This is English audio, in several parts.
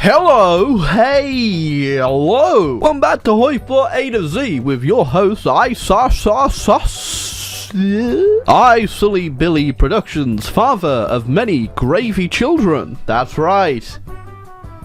Hello, hey, hello. Welcome back to Hoi4 A2Z with your host, iSorrowproductions, father of many gravy children. That's right.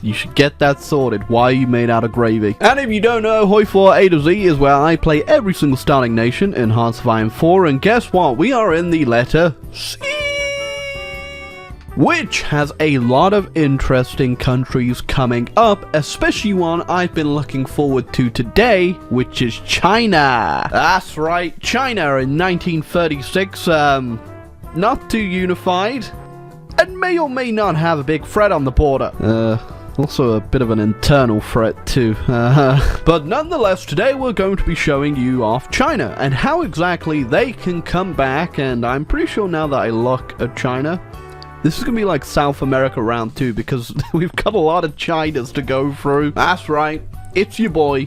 You should get that sorted. Why are you made out of gravy? And if you don't know, Hoi4 A2Z is where I play every single starting nation in Hearts of Iron 4, and guess what? We are in the letter C, which has a lot of interesting countries coming up, especially one I've been looking forward to today, which is China. That's right, China in 1936, not too unified, and may or may not have a big threat on the border. Also a bit of an internal threat too. But nonetheless, today we're going to be showing you off China and how exactly they can come back, and I'm pretty sure now that I look at China, this is going to be like South America round 2 because we've got a lot of Chinas to go through. That's right, it's your boy,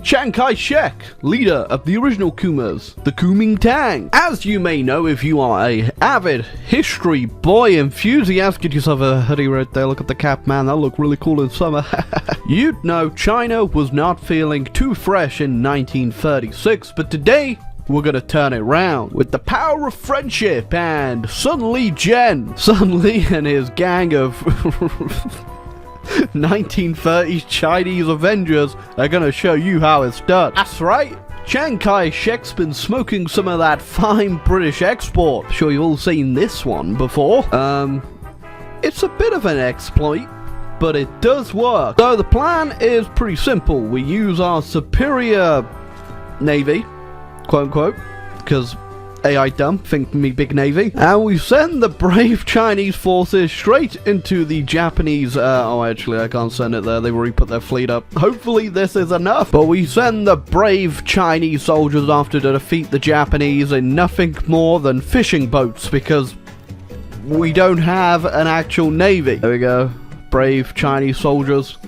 Chiang Kai-shek, leader of the original Kumas, the Kuomintang. As you may know, if you are a avid history boy enthusiast, get yourself a hoodie right there, look at the cap, man, that'll look really cool in summer. You'd know China was not feeling too fresh in 1936, but today, we're gonna turn it around with the power of friendship and Sun Li and his gang of 1930s Chinese Avengers are gonna show you how it's done. That's right, Chiang Kai-shek's been smoking some of that fine British export. I'm sure you've all seen this one before. It's a bit of an exploit, but it does work. So the plan is pretty simple. We use our superior navy, quote unquote, because AI dumb, think me big navy, and we send the brave Chinese forces straight into the Japanese, oh actually I can't send it there, they've already put their fleet up. Hopefully this is enough, but we send the brave Chinese soldiers after to defeat the Japanese in nothing more than fishing boats, because we don't have an actual navy. There we go, brave Chinese soldiers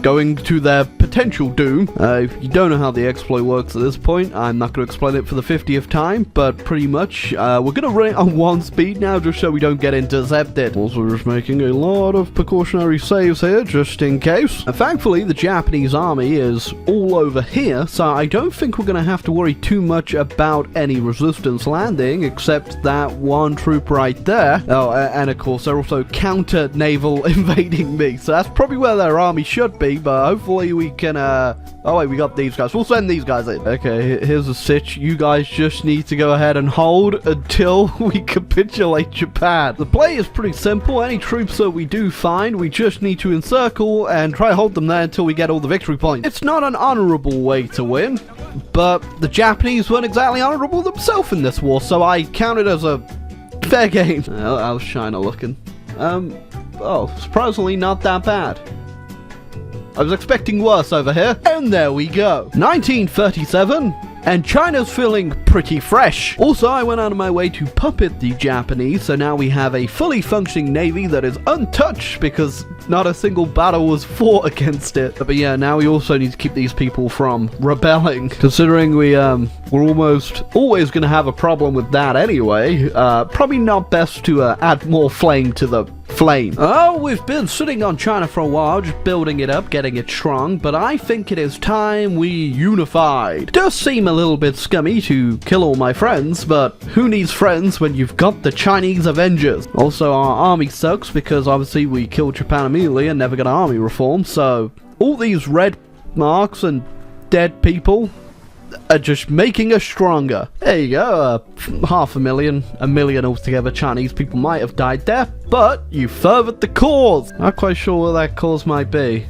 going to their potential doom. If you don't know how the exploit works at this point, I'm not going to explain it for the 50th time, but pretty much, we're going to run it on 1 speed now, just so we don't get intercepted. Also just making a lot of precautionary saves here, just in case. And thankfully, the Japanese army is all over here, so I don't think we're going to have to worry too much about any resistance landing, except that one troop right there. Oh, and of course, they're also counter-naval invading me, so that's probably where their army should be. But hopefully we can, oh wait, we got these guys. We'll send these guys in. Okay, here's the sitch. You guys just need to go ahead and hold until we capitulate Japan. The play is pretty simple. Any troops that we do find, we just need to encircle and try to hold them there until we get all the victory points. It's not an honorable way to win, but the Japanese weren't exactly honorable themselves in this war, so I count it as a fair game. How's China looking? Oh, surprisingly not that bad. I was expecting worse over here. And there we go. 1937. And China's feeling pretty fresh. Also, I went out of my way to puppet the Japanese, so now we have a fully functioning navy that is untouched because not a single battle was fought against it. But yeah, now we also need to keep these people from rebelling, considering we're almost always going to have a problem with that anyway. Probably not best to add more flame to the flame. Oh, we've been sitting on China for a while, just building it up, getting it strong, but I think it is time we unified. Does seem a little bit scummy to kill all my friends, but who needs friends when you've got the Chinese Avengers? Also, our army sucks because obviously we killed Japan immediately and never got an army reform, so all these red marks and dead people are just making us stronger. There you go, 500,000, 1 million altogether Chinese people might have died there, but you furthered the cause. Not quite sure what that cause might be,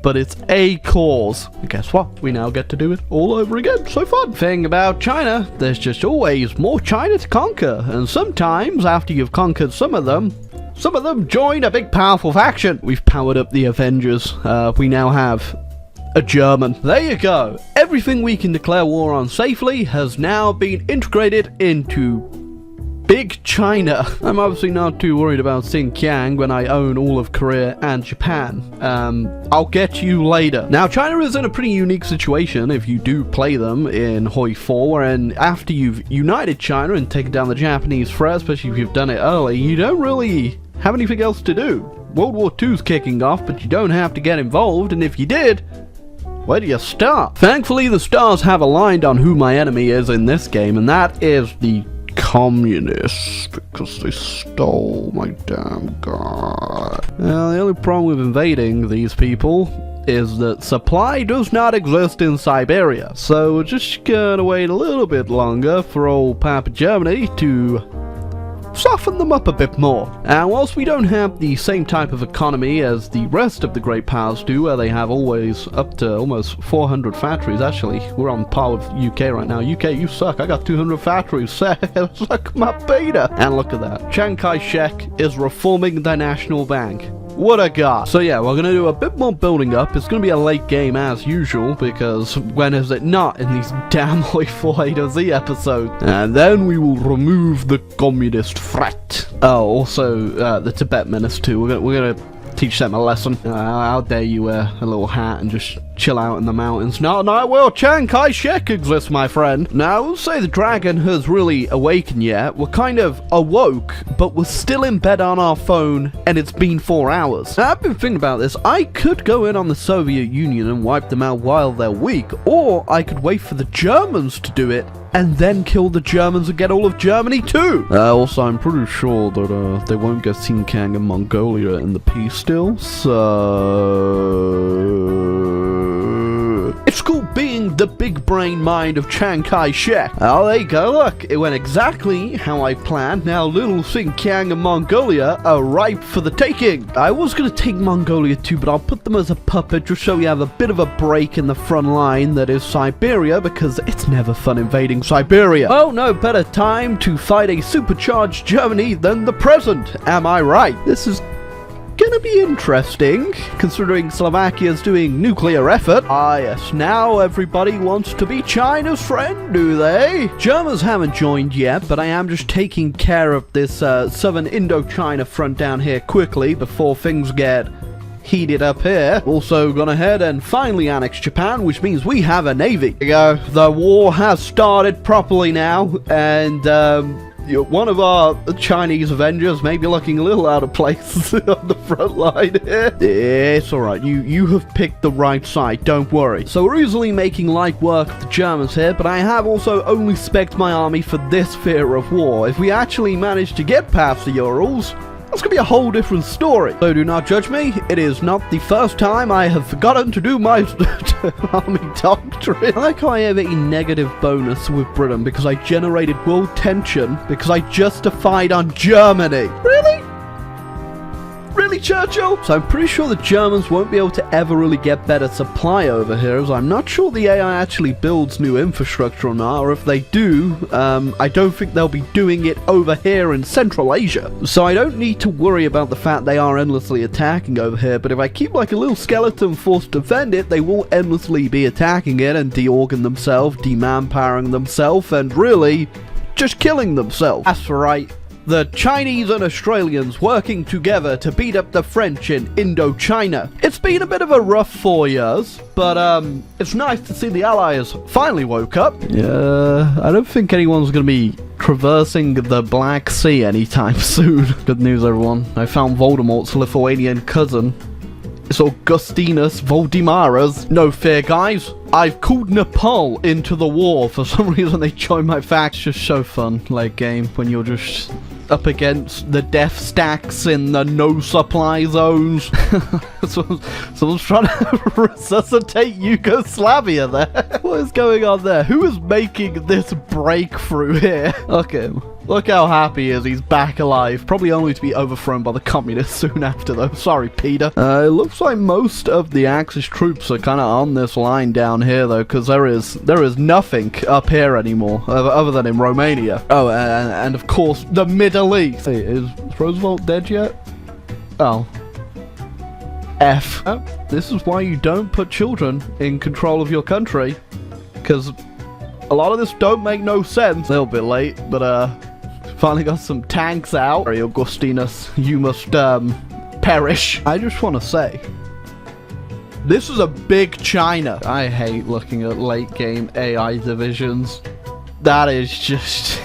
but it's a cause. And guess what? We now get to do it all over again. So fun. Thing about China, there's just always more China to conquer, and sometimes after you've conquered some of them join a big powerful faction. We've powered up the Avengers. We now have a German. There you go. Everything we can declare war on safely has now been integrated into Big China. I'm obviously not too worried about Xinjiang when I own all of Korea and Japan. I'll get you later. Now, China is in a pretty unique situation if you do play them in Hoi4, and after you've united China and taken down the Japanese threat, especially if you've done it early, you don't really have anything else to do. World War II's kicking off, but you don't have to get involved, and if you did, where do you start? Thankfully, the stars have aligned on who my enemy is in this game, and that is the communists, because they stole my damn god. Now, the only problem with invading these people is that supply does not exist in Siberia, so we're just gonna wait a little bit longer for old Papa Germany to soften them up a bit more. And whilst we don't have the same type of economy as the rest of the great powers do, where they have always up to almost 400 factories, actually, we're on par with UK right now. UK, you suck, I got 200 factories, suck my beta. And look at that, Chiang Kai-shek is reforming the national bank. What a god. So yeah, we're gonna do a bit more building up. It's gonna be a late game as usual, because when is it not in these damn Hoi4 A2Z episodes? And then we will remove the communist threat. Oh, also the Tibet menace too. We're gonna teach them a lesson. How dare you wear a little hat and just chill out in the mountains? No, well, Chiang Kai-shek exists, my friend. Now, I will say the dragon has really awakened yet. We're kind of awoke, but we're still in bed on our phone, and it's been 4 hours. Now, I've been thinking about this. I could go in on the Soviet Union and wipe them out while they're weak, or I could wait for the Germans to do it, and then kill the Germans and get all of Germany too. Also, I'm pretty sure that they won't get Xinjiang and Mongolia in the peace still, so it's called being the big brain mind of Chiang Kai-shek. Oh, there you go, look, it went exactly how I planned. Now little Xinjiang and Mongolia are ripe for the taking. I was gonna take Mongolia too, but I'll put them as a puppet just so we have a bit of a break in the front line that is Siberia, because it's never fun invading Siberia. Oh, no better time to fight a supercharged Germany than the present, am I right? This is gonna be interesting, considering Slovakia's doing nuclear effort. Ah yes, now everybody wants to be China's friend, do they? Germans haven't joined yet, but I am just taking care of this southern Indochina front down here quickly before things get heated up here. Also gone ahead and finally annexed Japan, which means we have a navy. There you go, the war has started properly now, and one of our Chinese Avengers may be looking a little out of place on the front line here. It's alright, you have picked the right side, don't worry. So we're easily making light work of the Germans here, but I have also only spec'd my army for this fear of war. If we actually manage to get past the Urals, that's gonna be a whole different story. So do not judge me, it is not the first time I have forgotten to do my army doctrine. I like how I have a negative bonus with Britain because I generated world tension because I justified on Germany. Really? Really, Churchill? So I'm pretty sure the Germans won't be able to ever really get better supply over here, as I'm not sure the AI actually builds new infrastructure or not, or if they do, I don't think they'll be doing it over here in Central Asia. So I don't need to worry about the fact they are endlessly attacking over here, but if I keep like a little skeleton force to defend it, they will endlessly be attacking it and de-organ themselves, de-manpowering themselves, and really just killing themselves. That's right. The Chinese and Australians working together to beat up the French in Indochina. It's been a bit of a rough 4 years, but it's nice to see the Allies finally woke up. Yeah, I don't think anyone's gonna be traversing the Black Sea anytime soon. Good news, everyone. I found Voldemort's Lithuanian cousin. It's Augustinus Voldemaras. No fear, guys. I've called Nepal into the war. For some reason, they joined my fact. It's just so fun, late game, when you're just up against the death stacks in the no supply zones. Someone's trying to resuscitate Yugoslavia there. What is going on there? Who is making this breakthrough here? Okay. Look how happy he is, he's back alive. Probably only to be overthrown by the communists soon after though. Sorry, Peter. It looks like most of the Axis troops are kind of on this line down here though, because there is nothing up here anymore, other than in Romania. Oh, and of course, the Middle East. Hey, is Roosevelt dead yet? Oh. F. Oh, this is why you don't put children in control of your country, because a lot of this don't make no sense. A little bit late, but finally got some tanks out. Sorry, Augustinus, you must perish. I just want to say, this is a big China. I hate looking at late game AI divisions. That is just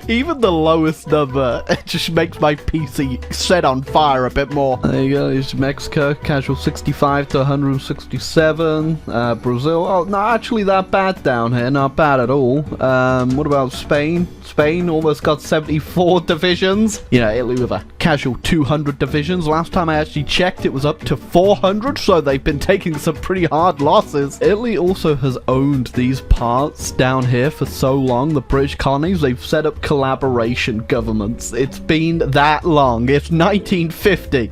Even the lowest number, it just makes my PC set on fire a bit more. There you go, here's Mexico, casual 65 to 167. Brazil, oh, not actually that bad down here, not bad at all. What about Spain? Spain almost got 74 divisions. You know, Italy with a casual 200 divisions. Last time I actually checked, it was up to 400, so they've been taking some pretty hard losses. Italy also has owned these parts down here for so long, the British colonies. They've set up collaboration governments. It's been that long. It's 1950.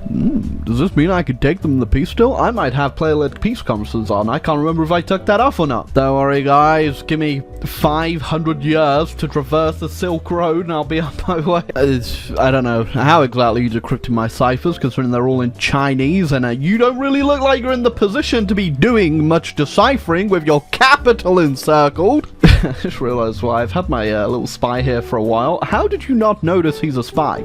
Does this mean I could take them the peace still? I might have player-led peace conferences on. I can't remember if I took that off or not. Don't worry, guys. Give me 500 years to traverse the Silk Road and I'll be on my way. I don't know how exactly you're decrypting my ciphers, considering they're all in Chinese, and you don't really look like you're in the position to be doing much deciphering with your capital encircled. I just realized why I've had my little spy here for a while. How did you not notice he's a spy?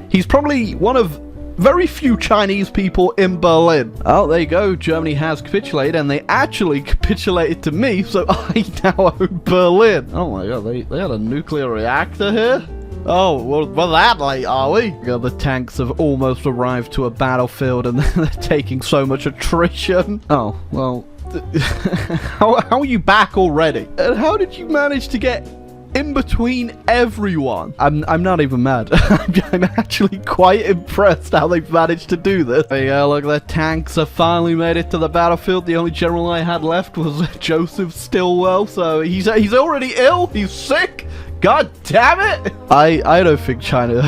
He's probably one of very few Chinese people in Berlin. Oh, there you go. Germany has capitulated, and they actually capitulated to me, so I now own Berlin. Oh my god, they had a nuclear reactor here? Oh, well, we're that late, are we? God, the tanks have almost arrived to a battlefield, and they're taking so much attrition. Oh, well, how are you back already? And how did you manage to get in between everyone? I'm not even mad. I'm actually quite impressed how they've managed to do this. There you go, look, the tanks have finally made it to the battlefield. The only general I had left was Joseph Stilwell, so he's already ill, he's sick. God damn it! I don't think China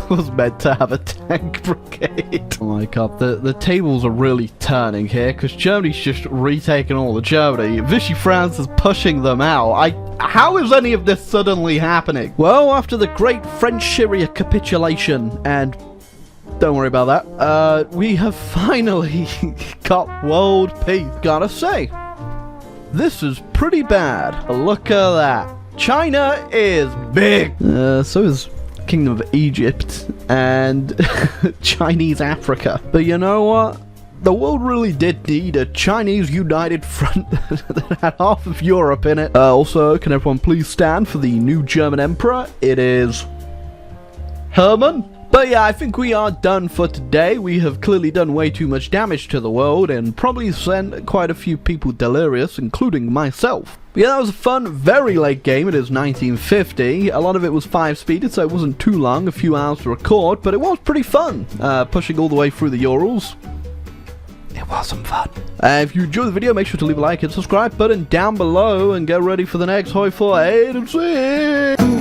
was meant to have a tank brigade. Oh my god, the tables are really turning here, because Germany's just retaking all of Germany. Vichy France is pushing them out. How is any of this suddenly happening? Well, after the great French-Syria capitulation, and don't worry about that, we have finally got world peace. Gotta say, this is pretty bad. Look at that. China is big. So is Kingdom of Egypt and Chinese Africa. But you know what? The world really did need a Chinese united front that had half of Europe in it. Also, can everyone please stand for the new German emperor? It is Herman. But yeah, I think we are done for today. We have clearly done way too much damage to the world and probably sent quite a few people delirious, including myself. But yeah, that was a fun, very late game. It is 1950. A lot of it was 5-speeded, so it wasn't too long, a few hours to record, but it was pretty fun. Pushing all the way through the Urals. It was some fun. If you enjoyed the video, make sure to leave a like and subscribe button down below and get ready for the next Hoi4 A2Z.